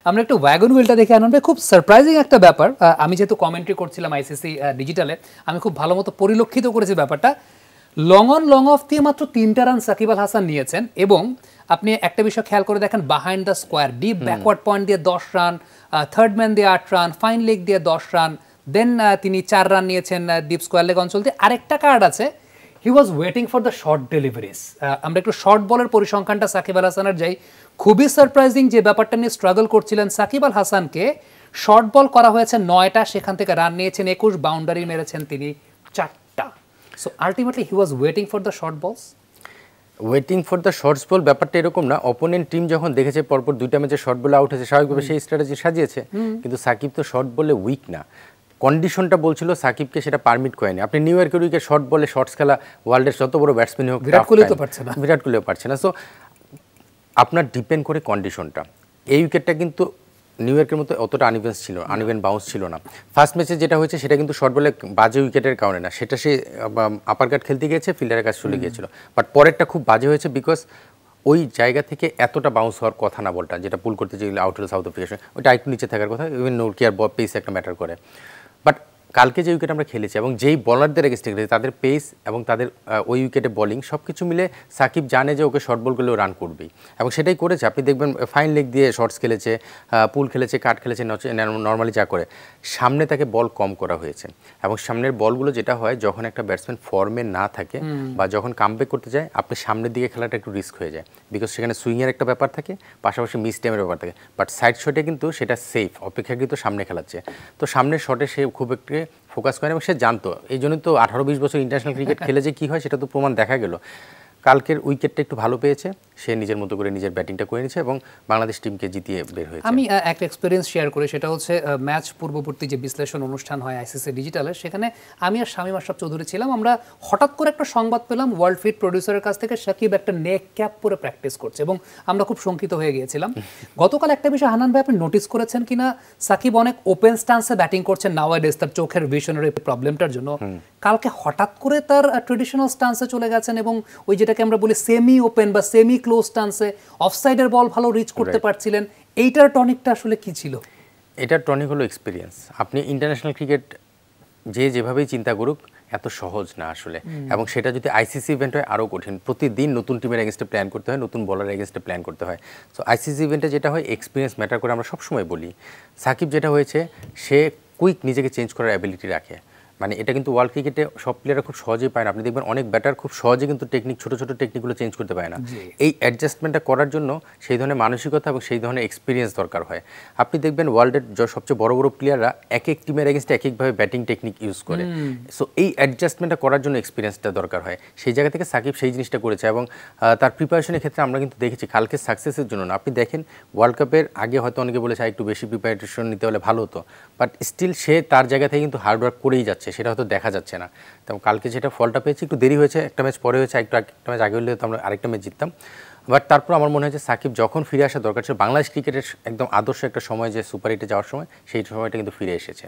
আমরা একটু ওয়াগন হুইলটা দেখে আনন্দ ভাই, খুব সারপ্রাইজিং একটা ব্যাপার। আমি যেহেতু কমেন্ট্রি করছিলাম আইসিসি ডিজিটালে, আমি খুব ভালো মতো পরিলক্ষিত করেছি ব্যাপারটা। লং অন লং অফ দিয়ে মাত্র 3টা রান সাকিব আল হাসান নিয়েছেন, এবং আপনি একটা বিষয় খেয়াল করে দেখেন, behind the square deep backward point দিয়ে 10 রান, থার্ড ম্যান দিয়ে 8 রান, ফাইন লেগ দিয়ে 10 রান, দেন তিনি 4 রান নিয়েছেন ডিপ স্কোয়ার লেগ অঞ্চল দিয়ে। আরেকটা কার্ড আছে, he was waiting for the short deliveries. আমরা একটু শর্ট বলের পরিসংখ্যানটা সাকিব আল হাসানের যাই, খুবই সারপ্রাইজিং যে ব্যাপারটা নিয়ে স্ট্রাগল করছিলেন সাকিব আল হাসানকে। শর্ট বল করা হয়েছে 9টা, সেখান থেকে রান নিয়েছেন 21, বাউন্ডারি মেরেছেন তিনি 4টা। So ultimately he was waiting for the short বলস। ওয়েটিং ফর দ্য শর্টস বল ব্যাপারটা এরকম না, অপোনেন্ট টিম যখন দেখেছে পরপর 2টা ম্যাচে শর্ট বলে আউট হয়েছে, স্বাভাবিকভাবে সেই স্ট্র্যাটেজি সাজিয়েছে। কিন্তু সাকিব তো শর্ট বলে উইক না, কন্ডিশনটা বলছিল সাকিবকে সেটা পারমিট করেনি। আপনি নিউ ইয়র্কের উইকে শর্ট বলে শর্টস খেলা ওয়ার্ল্ডের যত বড় ব্যাটসম্যান হোক, বিরাট কোহলি তো পারছে না, বিরাট কোহলিও পারছে না। সো আপনার ডিপেন্ড করে কন্ডিশনটা। এই উইকেটটা কিন্তু নিউ ইয়র্কের মতো অতটা আনইভেন বাউন্স ছিল না। ফার্স্ট ম্যাচে যেটা হয়েছে সেটা কিন্তু শর্ট বলে বাজে উইকেটের কারণে না, সেটা সে আপার কাট খেলতে গিয়েছে, ফিল্ডারের কাছে চলে গিয়েছিল। বাট পরেরটা খুব বাজে হয়েছে, বিকজ ওই জায়গা থেকে এতটা বাউন্স হওয়ার কথা না বলটা, যেটা পুল করতে যেগুলো আউট হলো সাউথ আফ্রিকার, ওইটা একটু নিচে থাকার কথা। ইভেন নোরকিয়ার পেস একটা ম্যাটার করে। বাট কালকে যে উইকেট আমরা খেলেছি এবং যেই বলারদের এগেস্টে খেলেছি, তাদের পেস এবং তাদের ওই উইকেটে বোলিং সব কিছু মিলে সাকিব জানে যে ওকে শর্ট বল করলেও রান করবেই, এবং সেটাই করেছে। আপনি দেখবেন ফাইন লেগ দিয়ে শর্টস খেলেছে, পুল খেলেছে, কাট খেলেছে, নর্মালি যা করে। সামনে তাকে বল কম করা হয়েছে, এবং সামনের বলগুলো যেটা হয়, যখন একটা ব্যাটসম্যান ফর্মে না থাকে বা যখন কামব্যাক করতে যায়, আপনি সামনের দিকে খেলাটা একটু রিস্ক হয়ে যায়, বিকজ সেখানে সুইংয়ের একটা ব্যাপার থাকে, পাশাপাশি মিস টাইমের ব্যাপার থাকে। বাট সাইড শটে কিন্তু সেটা সেফ, অপেক্ষাকৃত সামনে খেলাচ্ছে। তো সামনের শটে সে খুব একটু ফোকাস করে, এবং সে জানতো। এই জন্যই তো 18-20 বছর ইন্টারন্যাশনাল ক্রিকেট খেলে যে কী হয় সেটা তো প্রমাণ দেখা গেল। কালকের উইকেটটা একটু ভালো পেয়েছে, সে নিজের মতো করে নিজের ব্যাটিংটা করে নিয়েছে এবং বাংলাদেশ টিমকে জিতিয়ে বের হয়েছে। আমি একটা এক্সপিরিয়েন্স শেয়ার করি, সেটা হচ্ছে ম্যাচ পূর্ববর্তী যে বিশ্লেষণ অনুষ্ঠান হয় আইসিসি ডিজিটালে, সেখানে আমি আর শামীম আশরাফ চৌধুরী ছিলাম। আমরা হঠাৎ করে একটা সংবাদ পেলাম ওয়ার্ল্ড ফিট প্রডিউসারের কাছ থেকে, সাকিব একটা নেক ক্যাপ পরে প্র্যাকটিস করছে, এবং আমরা খুব শঙ্কিত হয়ে গিয়েছিলাম। গতকাল একটা বিষয় হানান ভাই আপনি নোটিস করেছেন কিনা, সাকিব অনেক ওপেন স্ট্যান্সে ব্যাটিং করছেন নাওয়াডেজ, তার চোখের ভিশনের প্রবলেমটার জন্য। কালকে হঠাৎ করে তার ট্রেডিশনাল স্ট্যান্সে চলে গেছেন, এবং ওই যেটাকে আমরা বলি সেমি ওপেন বা সেমি ক্লোজ স্ট্যান্সে অফসাইডের বল ভালো রিচ করতে পারছিলেন। এইটার টনিকটা আসলে কি ছিল? এটার টনিক হলো এক্সপিরিয়েন্স। আপনি ইন্টারন্যাশনাল ক্রিকেট যেভাবেই চিন্তা করুক, এত সহজ না আসলে, এবং সেটা যদি আইসিসি ইভেন্ট হয় আরও কঠিন। প্রতিদিন নতুন টিমের এগেনস্টে প্ল্যান করতে হয়, নতুন বলার এগেনস্টে প্ল্যান করতে হয়। সো আইসিসি ইভেন্টে যেটা হয়, এক্সপিরিয়েন্স ম্যাটার করে, আমরা সবসময় বলি। সাকিব যেটা হয়েছে, সে কুইক নিজেকে চেঞ্জ করার অ্যাবিলিটি রাখে। মানে এটা কিন্তু ওয়ার্ল্ড ক্রিকেটে সব প্লেয়াররা খুব সহজেই পায় না। আপনি দেখবেন অনেক ব্যাটার খুব সহজে কিন্তু ছোটো ছোটো টেকনিকগুলো চেঞ্জ করতে পারে না। এই অ্যাডজাস্টমেন্টটা করার জন্য সেই ধরনের মানসিকতা এবং সেই ধরনের এক্সপিরিয়েন্স দরকার হয়। আপনি দেখবেন ওয়ার্ল্ডের সবচেয়ে বড় বড় প্লেয়াররা এক এক টিমের এগেনস্টে এক একভাবে ব্যাটিং টেকনিক ইউজ করে। সো এই অ্যাডজাস্টমেন্টটা করার জন্য এক্সপিরিয়েন্সটা দরকার হয়। সেই জায়গা থেকে সাকিব সেই জিনিসটা করেছে, এবং তার প্রিপারেশনের ক্ষেত্রে আমরা কিন্তু দেখেছি কালকে সাকসেসের জন্য না। আপনি দেখেন ওয়ার্ল্ড কাপের আগে হয়তো অনেকে বলেছে একটু বেশি প্রিপারেশন নিতে হলে ভালো হতো, বাট স্টিল সে তার জায়গা থেকে কিন্তু হার্ডওয়ার্ক করেই যাচ্ছে, সেটা হয়তো দেখা যাচ্ছে না। তো কালকে যেটা ফলটা পেয়েছি, একটু দেরি হয়েছে, একটা ম্যাচ পরে হয়েছে, একটা ম্যাচ আগে হলে তো আমরা আরেকটা ম্যাচ জিততাম। বাট তারপর আমার মনে হয়েছে সাকিব যখন ফিরে আসা দরকার ছিল, বাংলাদেশ ক্রিকেটের একদম আদর্শ একটা সময়, যে সুপার 8-এ যাওয়ার সময়, সেই সময়টা কিন্তু ফিরে এসেছে।